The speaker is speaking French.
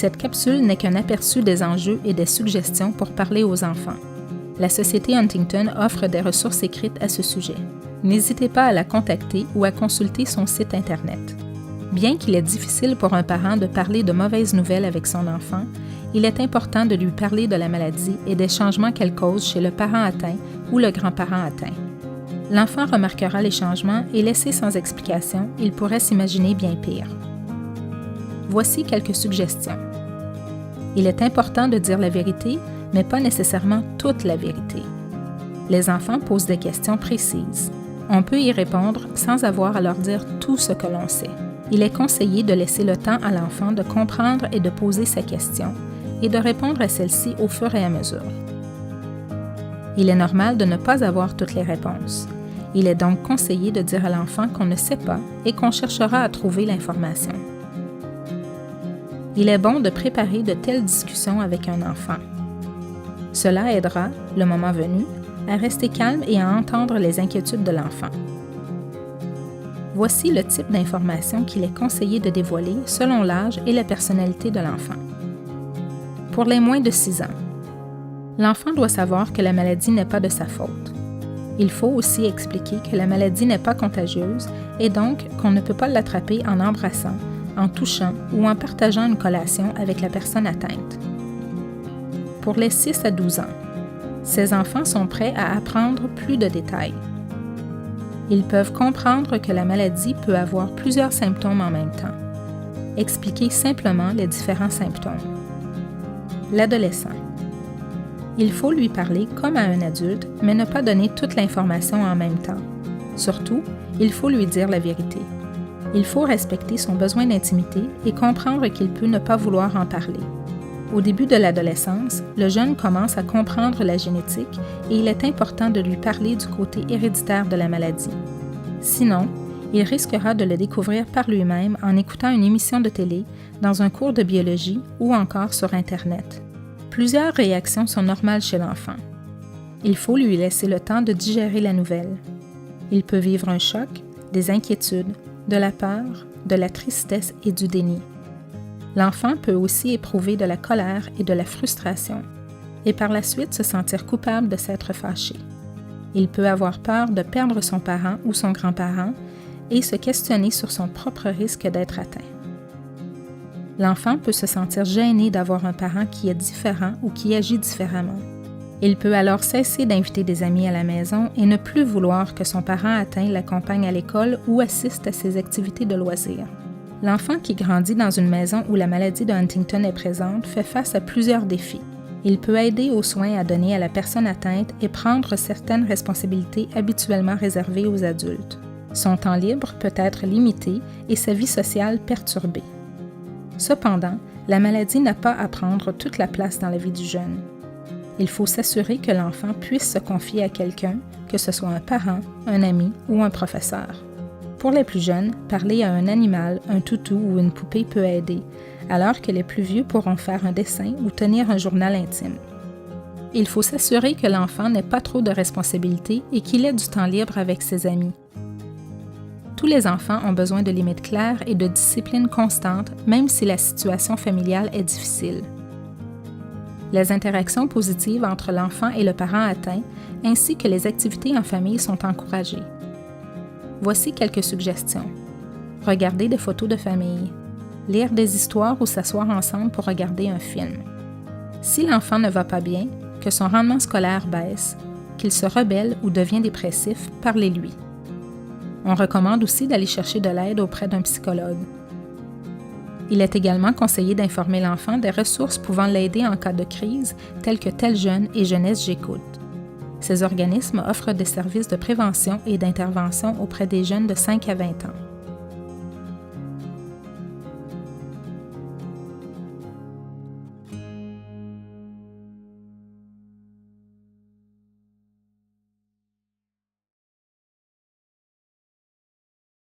Cette capsule n'est qu'un aperçu des enjeux et des suggestions pour parler aux enfants. La Société Huntington offre des ressources écrites à ce sujet. N'hésitez pas à la contacter ou à consulter son site Internet. Bien qu'il est difficile pour un parent de parler de mauvaises nouvelles avec son enfant, il est important de lui parler de la maladie et des changements qu'elle cause chez le parent atteint ou le grand-parent atteint. L'enfant remarquera les changements et laissé sans explication, il pourrait s'imaginer bien pire. Voici quelques suggestions. Il est important de dire la vérité, mais pas nécessairement toute la vérité. Les enfants posent des questions précises. On peut y répondre sans avoir à leur dire tout ce que l'on sait. Il est conseillé de laisser le temps à l'enfant de comprendre et de poser sa question et de répondre à celle-ci au fur et à mesure. Il est normal de ne pas avoir toutes les réponses. Il est donc conseillé de dire à l'enfant qu'on ne sait pas et qu'on cherchera à trouver l'information. Il est bon de préparer de telles discussions avec un enfant. Cela aidera, le moment venu, à rester calme et à entendre les inquiétudes de l'enfant. Voici le type d'informations qu'il est conseillé de dévoiler selon l'âge et la personnalité de l'enfant. Pour les moins de 6 ans, l'enfant doit savoir que la maladie n'est pas de sa faute. Il faut aussi expliquer que la maladie n'est pas contagieuse et donc qu'on ne peut pas l'attraper en embrassant, en touchant ou en partageant une collation avec la personne atteinte. Pour les 6 à 12 ans, ces enfants sont prêts à apprendre plus de détails. Ils peuvent comprendre que la maladie peut avoir plusieurs symptômes en même temps. Expliquer simplement les différents symptômes. L'adolescent. Il faut lui parler comme à un adulte, mais ne pas donner toute l'information en même temps. Surtout, il faut lui dire la vérité. Il faut respecter son besoin d'intimité et comprendre qu'il peut ne pas vouloir en parler. Au début de l'adolescence, le jeune commence à comprendre la génétique et il est important de lui parler du côté héréditaire de la maladie. Sinon, il risquera de le découvrir par lui-même en écoutant une émission de télé, dans un cours de biologie ou encore sur Internet. Plusieurs réactions sont normales chez l'enfant. Il faut lui laisser le temps de digérer la nouvelle. Il peut vivre un choc, des inquiétudes, de la peur, de la tristesse et du déni. L'enfant peut aussi éprouver de la colère et de la frustration, et par la suite se sentir coupable de s'être fâché. Il peut avoir peur de perdre son parent ou son grand-parent et se questionner sur son propre risque d'être atteint. L'enfant peut se sentir gêné d'avoir un parent qui est différent ou qui agit différemment. Il peut alors cesser d'inviter des amis à la maison et ne plus vouloir que son parent atteint l'accompagne à l'école ou assiste à ses activités de loisirs. L'enfant qui grandit dans une maison où la maladie de Huntington est présente fait face à plusieurs défis. Il peut aider aux soins à donner à la personne atteinte et prendre certaines responsabilités habituellement réservées aux adultes. Son temps libre peut être limité et sa vie sociale perturbée. Cependant, la maladie n'a pas à prendre toute la place dans la vie du jeune. Il faut s'assurer que l'enfant puisse se confier à quelqu'un, que ce soit un parent, un ami ou un professeur. Pour les plus jeunes, parler à un animal, un toutou ou une poupée peut aider, alors que les plus vieux pourront faire un dessin ou tenir un journal intime. Il faut s'assurer que l'enfant n'ait pas trop de responsabilités et qu'il ait du temps libre avec ses amis. Tous les enfants ont besoin de limites claires et de discipline constante, même si la situation familiale est difficile. Les interactions positives entre l'enfant et le parent atteint, ainsi que les activités en famille sont encouragées. Voici quelques suggestions. Regarder des photos de famille. Lire des histoires ou s'asseoir ensemble pour regarder un film. Si l'enfant ne va pas bien, que son rendement scolaire baisse, qu'il se rebelle ou devient dépressif, parlez-lui. On recommande aussi d'aller chercher de l'aide auprès d'un psychologue. Il est également conseillé d'informer l'enfant des ressources pouvant l'aider en cas de crise, telles que Tel Jeune et Jeunesse J'écoute. Ces organismes offrent des services de prévention et d'intervention auprès des jeunes de 5 à 20 ans.